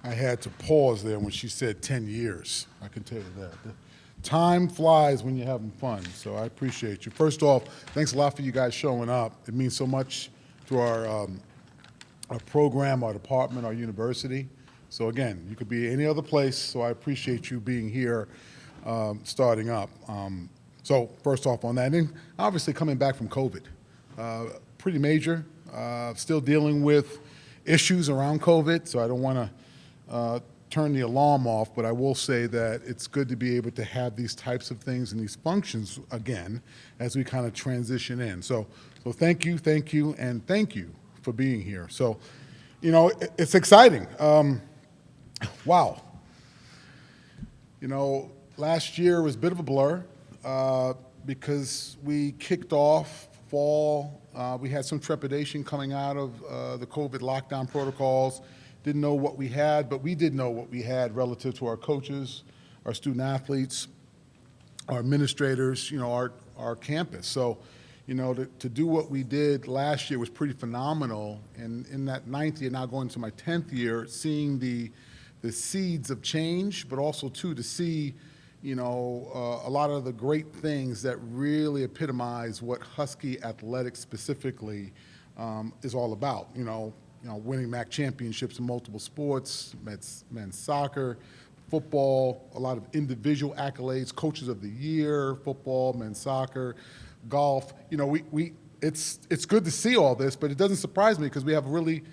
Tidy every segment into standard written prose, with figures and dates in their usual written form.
I had to pause there when she said 10 years. I can tell you that. Time flies when you're having fun, so I appreciate you. First off, thanks a lot for you guys showing up. It means so much to our program, our department, our university. So again, you could be any other place, so I appreciate you being here starting up. So first off on that, and obviously coming back from COVID, pretty major, still dealing with issues around COVID, so I don't want to turn the alarm off, but I will say that it's good to be able to have these types of things and these functions again as we kind of transition in. So thank you, and thank you for being here. So, you know, it's exciting. Wow. You know, last year was a bit of a blur because we kicked off fall. We had some trepidation coming out of the COVID lockdown protocols. Didn't know what we had, but we did know what we had relative to our coaches, our student athletes, our administrators, you know, our campus. So, you know, to do what we did last year was pretty phenomenal. And in that 9th year, now going to my 10th year, seeing the seeds of change, but also too to see, you know, a lot of the great things that really epitomize what Husky athletics specifically is all about. You know, winning MAC championships in multiple sports, men's soccer, football, a lot of individual accolades, coaches of the year, football, men's soccer, golf. You know, it's good to see all this, but it doesn't surprise me because we have really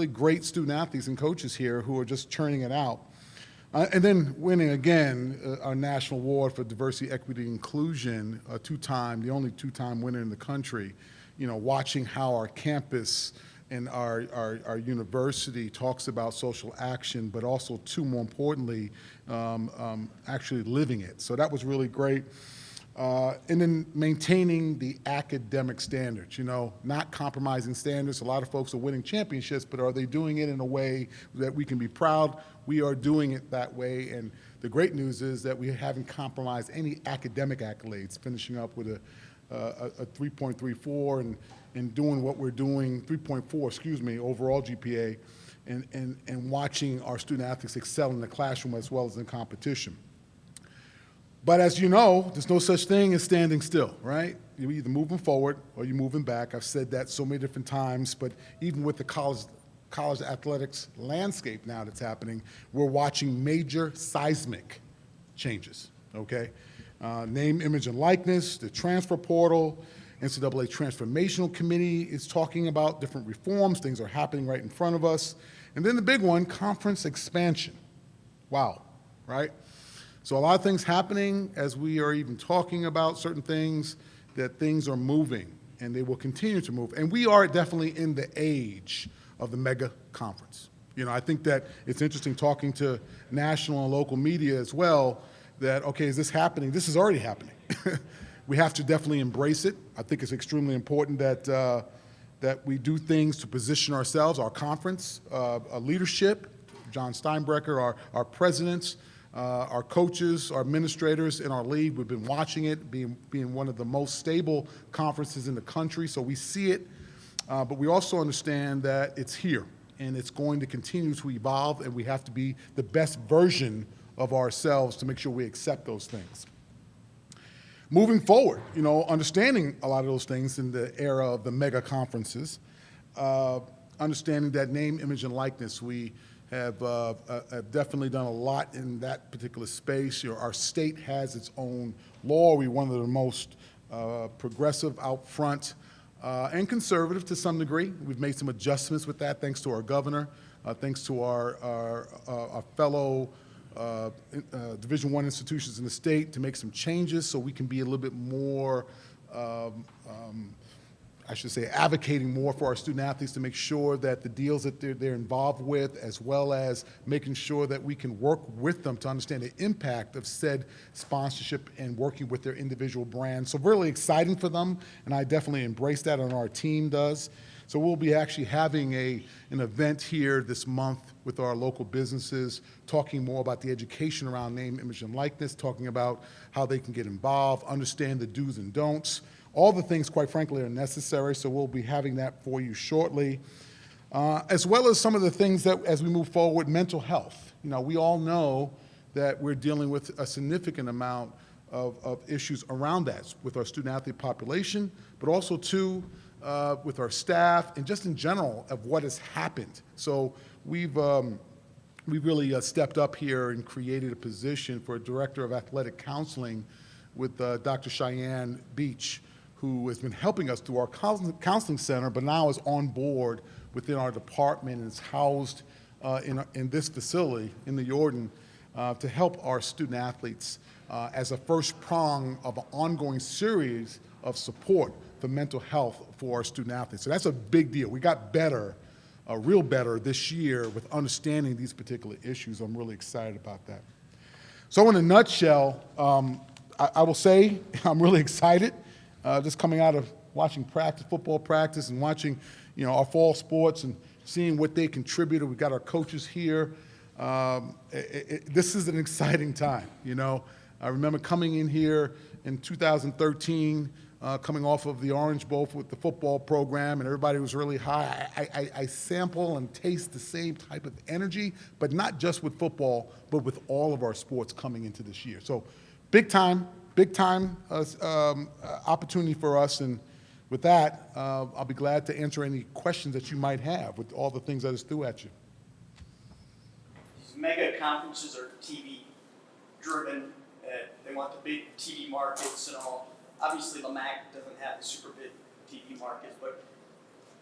great student athletes and coaches here who are just churning it out. And then winning again our national award for diversity, equity, inclusion, the only two-time winner in the country. You know, watching how our campus and our university talks about social action, but also, too, more importantly, actually living it. So that was really great. And then maintaining the academic standards, you know, not compromising standards. A lot of folks are winning championships, but are they doing it in a way that we can be proud? We are doing it that way, and the great news is that we haven't compromised any academic accolades, finishing up with a 3.34 and doing what we're doing, 3.4, excuse me, overall GPA, and watching our student athletes excel in the classroom as well as in competition. But as you know, there's no such thing as standing still, right? You're either moving forward or you're moving back. I've said that so many different times, but even with the college athletics landscape now that's happening, we're watching major seismic changes, okay? Name, image, and likeness, the transfer portal, NCAA Transformational Committee is talking about different reforms. Things are happening right in front of us. And then the big one, conference expansion. Wow, right? So a lot of things happening as we are even talking about certain things, that things are moving, and they will continue to move. And we are definitely in the age of the mega conference. You know, I think that it's interesting talking to national and local media as well, that, okay, is this happening? This is already happening. We have to definitely embrace it. I think it's extremely important that we do things to position ourselves, our conference, our leadership, John Steinbrecher, our presidents, our coaches, our administrators in our league. We've been watching it, being one of the most stable conferences in the country, so we see it, but we also understand that it's here, and it's going to continue to evolve, and we have to be the best version of ourselves to make sure we accept those things. Moving forward, you know, understanding a lot of those things in the era of the mega conferences, understanding that name, image, and likeness, we have definitely done a lot in that particular space. You know, our state has its own law. We're one of the most progressive out front and conservative to some degree. We've made some adjustments with that thanks to our governor, thanks to our fellow Division I institutions in the state to make some changes so we can be a little bit more, I should say, advocating more for our student athletes to make sure that the deals that they're involved with, as well as making sure that we can work with them to understand the impact of said sponsorship and working with their individual brands. So really exciting for them, and I definitely embrace that, and our team does. So we'll be actually having an event here this month with our local businesses, talking more about the education around name, image, and likeness, talking about how they can get involved, understand the do's and don'ts. All the things, quite frankly, are necessary, so we'll be having that for you shortly. as well as some of the things that, as we move forward, mental health. We all know that we're dealing with a significant amount of issues around that with our student-athlete population, but also, too, with our staff and just in general of what has happened. So we've really stepped up here and created a position for a director of athletic counseling with Dr. Cheyenne Beach, who has been helping us through our counseling center, but now is on board within our department and is housed in this facility in the Jordan to help our student athletes as a first prong of an ongoing series of support for mental health for our student athletes. So that's a big deal. We got better, real better this year with understanding these particular issues. I'm really excited about that. So in a nutshell, I will say I'm really excited just coming out of watching football practice and watching our fall sports and seeing what they contributed. We've got our coaches here. This is an exciting time. I remember coming in here in 2013, coming off of the Orange Bowl with the football program, and everybody was really high. I sample and taste the same type of energy, but not just with football, but with all of our sports coming into this year. So big time opportunity for us. And with that, I'll be glad to answer any questions that you might have with all the things that is through at you. These mega conferences are TV driven. They want the big TV markets and all. Obviously, the MAC doesn't have the super big TV markets, but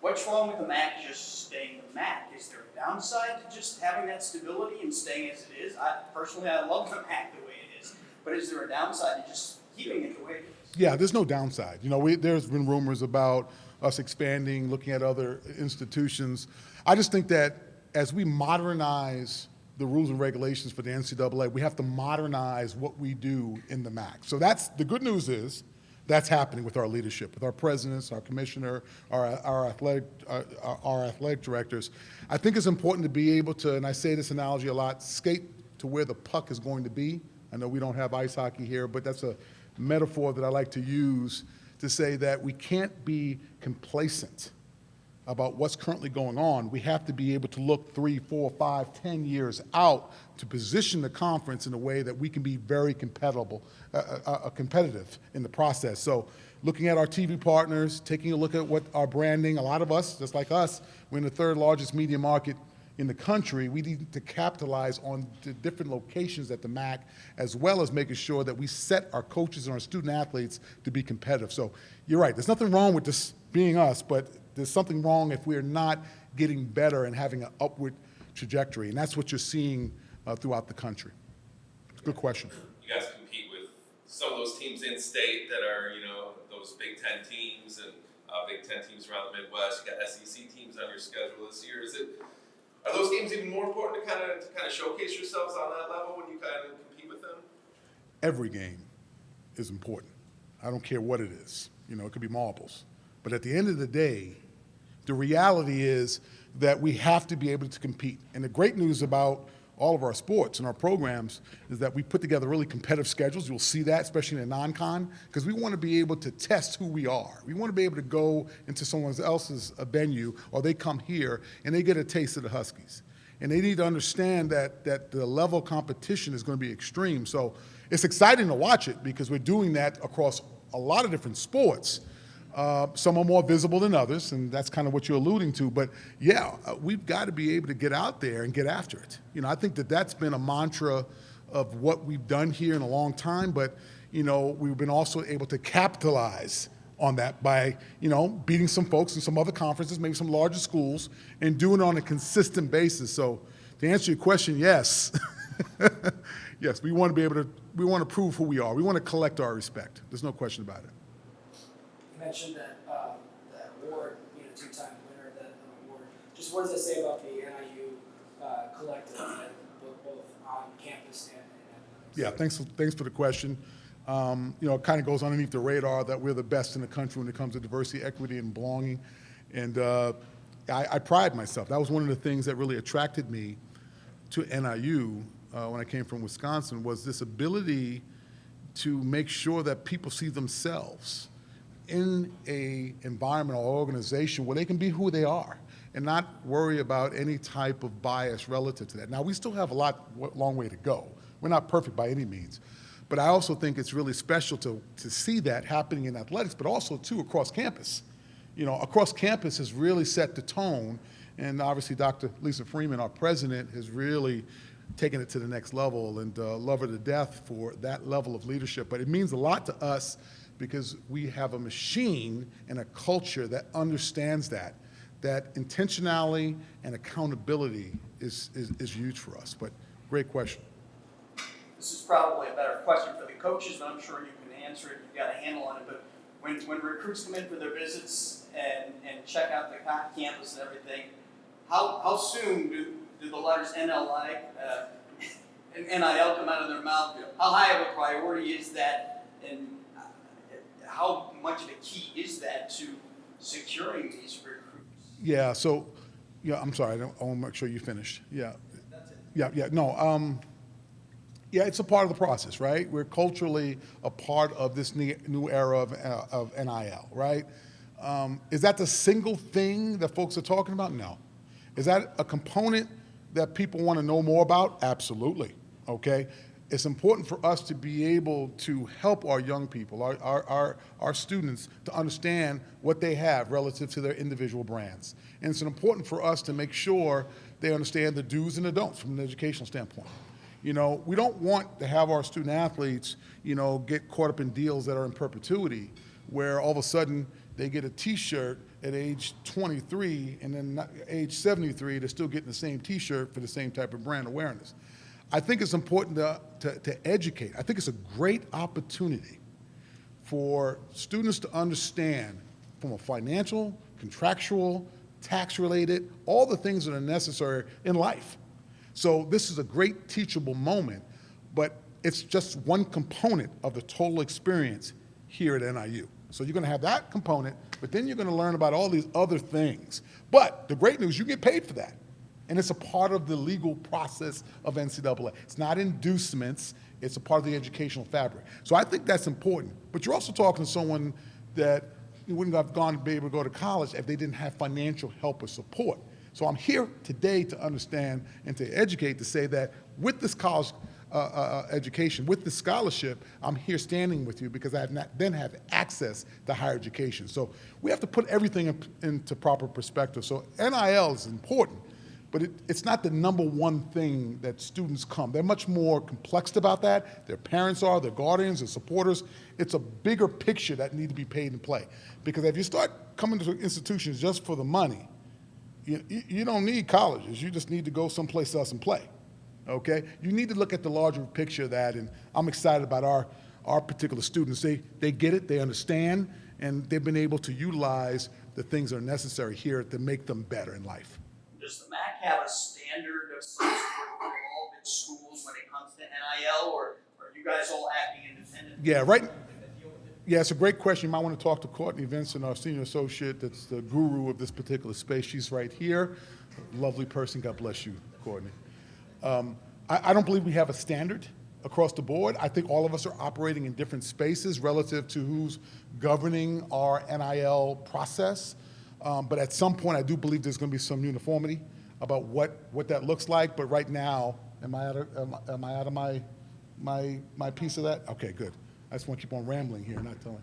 what's wrong with the MAC just staying the MAC? Is there a downside to just having that stability and staying as it is? Personally, I love the MAC the way it is, but is there a downside to just keeping it the way it is? Yeah, there's no downside. There's been rumors about us expanding, looking at other institutions. I just think that as we modernize the rules and regulations for the NCAA, we have to modernize what we do in the MAC. So that's the good news is that's happening with our leadership, with our presidents, our commissioner, our athletic directors. I think it's important to be able to, and I say this analogy a lot, skate to where the puck is going to be. I know we don't have ice hockey here, but that's a metaphor that I like to use to say that we can't be complacent about what's currently going on. We have to be able to look 3, 4, 5, 10 years out to position the conference in a way that we can be very competitive in the process. So looking at our TV partners, taking a look at what our branding, a lot of us, just like us, we're in the third largest media market in the country. We need to capitalize on the different locations at the MAC, as well as making sure that we set our coaches and our student athletes to be competitive. So you're right, there's nothing wrong with this being us, but there's something wrong if we're not getting better and having an upward trajectory, and that's what you're seeing throughout the country. It's a good question. You guys compete with some of those teams in state that are, those Big Ten teams and Big Ten teams around the Midwest. You got SEC teams on your schedule this year. Are those games even more important to kind of showcase yourselves on that level when you kind of compete with them? Every game is important. I don't care what it is. It could be marbles. But at the end of the day, the reality is that we have to be able to compete. And the great news about all of our sports and our programs is that we put together really competitive schedules. You'll see that, especially in a non-con, because we want to be able to test who we are. We want to be able to go into someone else's venue, or they come here, and they get a taste of the Huskies. And they need to understand that the level of competition is going to be extreme. So it's exciting to watch it because we're doing that across a lot of different sports. Some are more visible than others, and that's kind of what you're alluding to. But yeah, we've got to be able to get out there and get after it. I think that's been a mantra of what we've done here in a long time. But we've been also able to capitalize on that by beating some folks in some other conferences, maybe some larger schools, and doing it on a consistent basis. So to answer your question, yes, yes, we want to prove who we are. We want to collect our respect. There's no question about it. Mentioned that award, two-time winner of that award. Just what does that say about the NIU collective, both on campus and yeah, thanks for the question. It kind of goes underneath the radar that we're the best in the country when it comes to diversity, equity, and belonging. And I pride myself. That was one of the things that really attracted me to NIU when I came from Wisconsin, was this ability to make sure that people see themselves in a environment or organization where they can be who they are. and not worry about any type of bias relative to that. Now, we still have a long way to go. We're not perfect by any means. But I also think it's really special to see that happening in athletics, but also, too, across campus. You know, across campus has really set the tone, and obviously Dr. Lisa Freeman, our president, has really taken it to the next level, and love her to death for that level of leadership. But it means a lot to us because we have a machine and a culture that understands that intentionality and accountability is huge for us. But great question. This is probably a better question for the coaches, but I'm sure you can answer it. You've got a handle on it. But when recruits come in for their visits and check out the campus and everything, how soon do the letters NLI and NIL come out of their mouth? How high of a priority is that, and how much of a key is that to securing these recruits? Yeah. So, yeah. I'm sorry. I want to make sure you finished. Yeah. That's it. Yeah. No. Yeah, it's a part of the process, right? We're culturally a part of this new era of NIL, right? Is that the single thing that folks are talking about? No. Is that a component that people want to know more about? Absolutely, okay? It's important for us to be able to help our young people, our students, to understand what they have relative to their individual brands. And it's important for us to make sure they understand the do's and the don'ts from an educational standpoint. You know, we don't want to have our student athletes, you know, get caught up in deals that are in perpetuity, where all of a sudden they get a T-shirt at age 23, and then age 73, they're still getting the same T-shirt for the same type of brand awareness. I think it's important to educate. I think it's a great opportunity for students to understand from a financial, contractual, tax-related, all the things that are necessary in life. So this is a great teachable moment, but it's just one component of the total experience here at NIU. So you're going to have that component, but then you're going to learn about all these other things. But the great news, you get paid for that. And it's a part of the legal process of NCAA. It's not inducements, it's a part of the educational fabric. So I think that's important. But you're also talking to someone that wouldn't have gone to be able to go to college if they didn't have financial help or support. So I'm here today to understand and to educate, to say that with this college education, with this scholarship, I'm here standing with you because I then have access to higher education. So we have to put everything into proper perspective. So NIL is important, but it's not the number one thing that students come. They're much more complex about that. Their parents are, their guardians, their supporters. It's a bigger picture that needs to be paid in play. Because if you start coming to institutions just for the money, you don't need colleges. You just need to go someplace else and play, okay? You need to look at the larger picture of that, and I'm excited about our particular students. They get it, they understand, and they've been able to utilize the things that are necessary here to make them better in life. Does the MAC have a standard of some sort for all of its schools when it comes to NIL, or are you guys all acting independently? Yeah, right. Yeah, it's a great question. You might want to talk to Courtney Vincent, our senior associate that's the guru of this particular space. She's right here. Lovely person. God bless you, Courtney. I don't believe we have a standard across the board. I think all of us are operating in different spaces relative to who's governing our NIL process. But at some point, I do believe there's going to be some uniformity about what that looks like. But right now, am I out of my piece of that? Okay, good. I just want to keep on rambling here, not telling.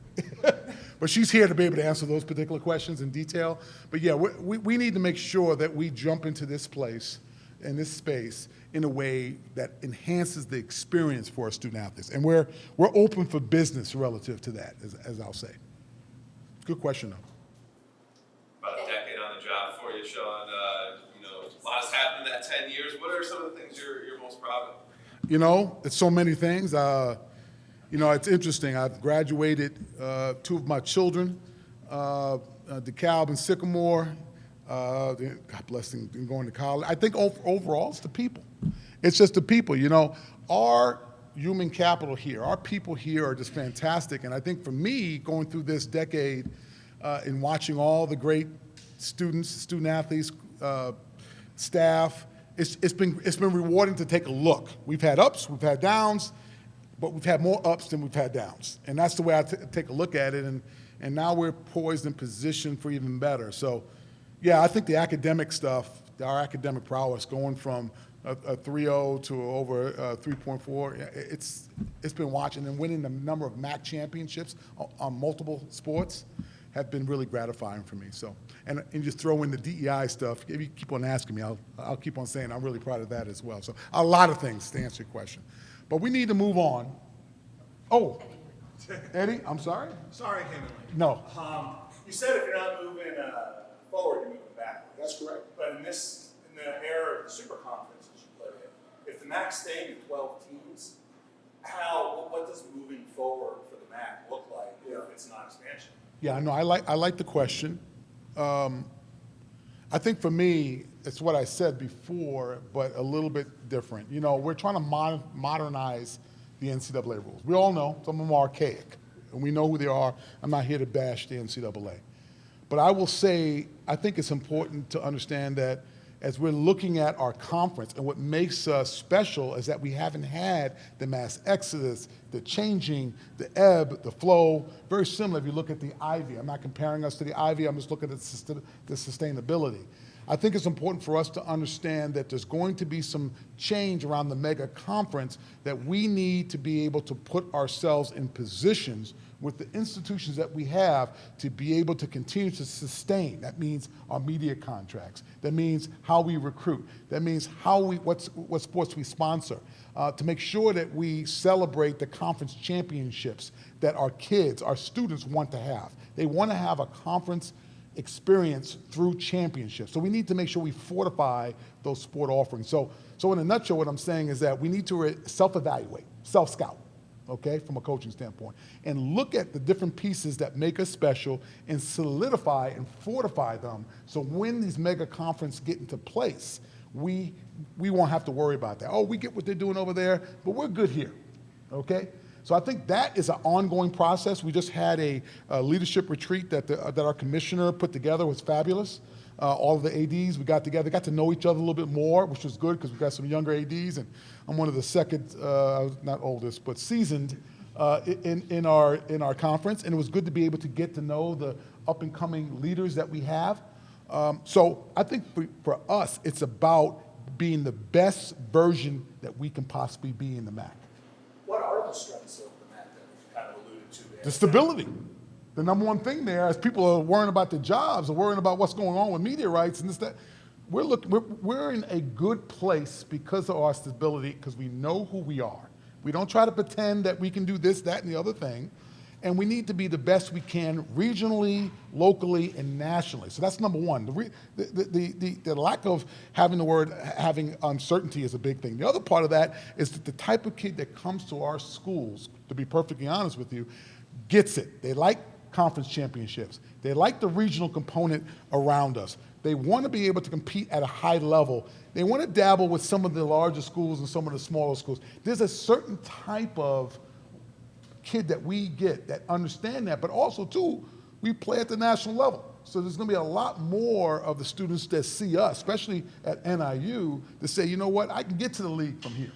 But she's here to be able to answer those particular questions in detail. But yeah, we need to make sure that we jump into this place, in this space, in a way that enhances the experience for our student athletes. And we're open for business relative to that, as I'll say. Good question, though. About a decade on the job for you, Sean. A lot has happened in that 10 years. What are some of the things you're most proud of? You know, it's so many things. It's interesting. I've graduated two of my children, DeKalb and Sycamore. God bless them, going to college. I think overall it's the people. It's just the people. You know, our human capital here, our people here are just fantastic. And I think for me, going through this decade and watching all the great students, student athletes, staff, it's been rewarding to take a look. We've had ups, we've had downs, but we've had more ups than we've had downs. And that's the way I take a look at it. And now we're poised and positioned for even better. So, Yeah, I think the academic stuff, our academic prowess, going from a 3.0 to over 3.4, it's been watching and winning the number of MAC championships on multiple sports have been really gratifying for me. So, and just throw in the DEI stuff. If you keep on asking me, I'll keep on saying I'm really proud of that as well. So a lot of things to answer your question. But we need to move on. Oh, Eddie, I'm sorry? Sorry, Henry. No. You said if you're not moving forward, you're moving backward. That's correct. But in the era of the super conferences you play in, if the MAC stayed at 12 teams, what does moving forward for the MAC look like if it's not expansion? Yeah, no, I like the question. I think for me, it's what I said before, but a little bit different. You know, we're trying to modernize the NCAA rules. We all know some of them are archaic, and we know who they are. I'm not here to bash the NCAA. But I will say, I think it's important to understand that as we're looking at our conference, and what makes us special is that we haven't had the mass exodus, the changing, the ebb, the flow, very similar if you look at the Ivy. I'm not comparing us to the Ivy, I'm just looking at the sustainability. I think it's important for us to understand that there's going to be some change around the mega conference, that we need to be able to put ourselves in positions with the institutions that we have to be able to continue to sustain. That means our media contracts. That means how we recruit. That means what sports we sponsor. To make sure that we celebrate the conference championships that our kids, our students want to have. They want to have a conference experience through championships. So we need to make sure we fortify those sport offerings. So in a nutshell, what I'm saying is that we need to self-evaluate, self-scout, okay, from a coaching standpoint, and look at the different pieces that make us special and solidify and fortify them so when these mega conferences get into place, we won't have to worry about that. Oh, we get what they're doing over there, but we're good here, okay? So I think that is an ongoing process. We just had a leadership retreat that our commissioner put together. It was fabulous. All of the ADs, we got together, got to know each other a little bit more, which was good because we got some younger ADs, and I'm one of the second, not oldest, but seasoned in our conference, and it was good to be able to get to know the up and coming leaders that we have. So I think for us, it's about being the best version that we can possibly be in the MAC. What are the strengths of the MAC that you kind of alluded to there? The stability. The number one thing there, as people are worrying about their jobs, or worrying about what's going on with media rights and this, that, we're in a good place because of our stability, because we know who we are. We don't try to pretend that we can do this, that, and the other thing. And we need to be the best we can regionally, locally, and nationally. So that's number one. The lack of having uncertainty is a big thing. The other part of that is that the type of kid that comes to our schools, to be perfectly honest with you, gets it. They like conference championships. They like the regional component around us. They want to be able to compete at a high level. They want to dabble with some of the larger schools and some of the smaller schools. There's a certain type of kid that we get that understand that, but also too, we play at the national level. So there's going to be a lot more of the students that see us, especially at NIU, to say, you know what, I can get to the league from here.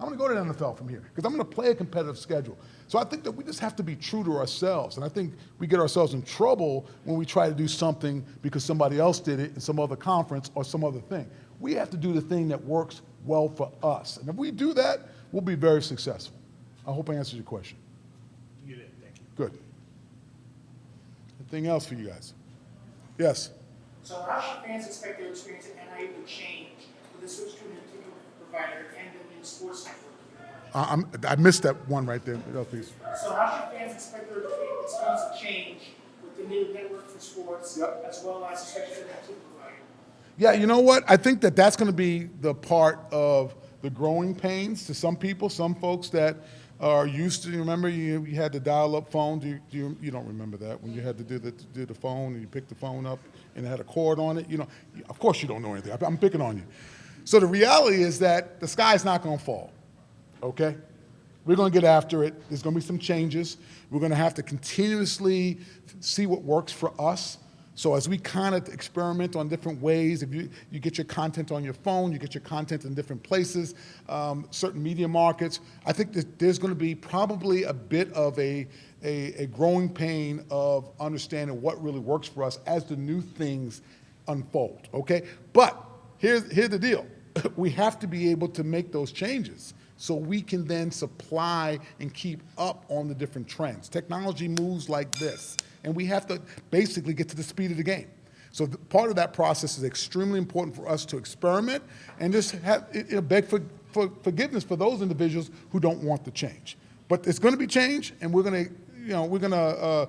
I'm going to go to the NFL from here because I'm going to play a competitive schedule. So I think that we just have to be true to ourselves. And I think we get ourselves in trouble when we try to do something because somebody else did it in some other conference or some other thing. We have to do the thing that works well for us. And if we do that, we'll be very successful. I hope I answered your question. You did, thank you. Good. Anything else for you guys? Yes? So how should fans expect their experience at NIU to change with the switch to an interview provider and the new sports network? I missed that one right there. Please. So how should fans expect their experience to change with the new network for sports, as well as the switch to an interview provider? Yeah, you know what? I think that that's going to be the part of the growing pains to some people, some folks that are used to. Remember, you had the dial-up phone. You don't remember that when you had to do the phone and you picked the phone up and it had a cord on it. You know, of course you don't know anything. I'm picking on you. So the reality is that the sky's not going to fall. Okay, we're going to get after it. There's going to be some changes. We're going to have to continuously see what works for us. So as we kind of experiment on different ways, if you get your content on your phone, you get your content in different places, certain media markets, I think that there's going to be probably a bit of a growing pain of understanding what really works for us as the new things unfold, okay? But here's the deal. We have to be able to make those changes so we can then supply and keep up on the different trends. Technology moves like this, and we have to basically get to the speed of the game. So part of that process is extremely important for us to experiment and just beg for forgiveness for those individuals who don't want the change. But it's going to be change, and we're going to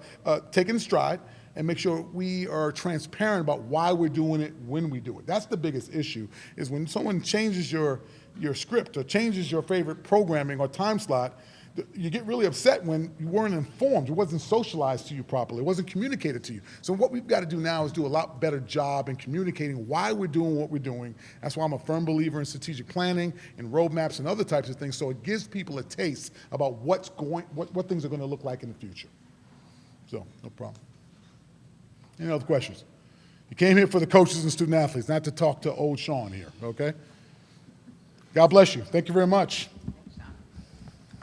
take it in stride and make sure we are transparent about why we're doing it when we do it. That's the biggest issue, is when someone changes your script or changes your favorite programming or time slot, you get really upset when you weren't informed. It wasn't socialized to you properly. It wasn't communicated to you. So what we've got to do now is do a lot better job in communicating why we're doing what we're doing. That's why I'm a firm believer in strategic planning and roadmaps and other types of things, so it gives people a taste about what things are going to look like in the future. So, no problem. Any other questions? You came here for the coaches and student athletes, not to talk to old Sean here, okay? God bless you. Thank you very much.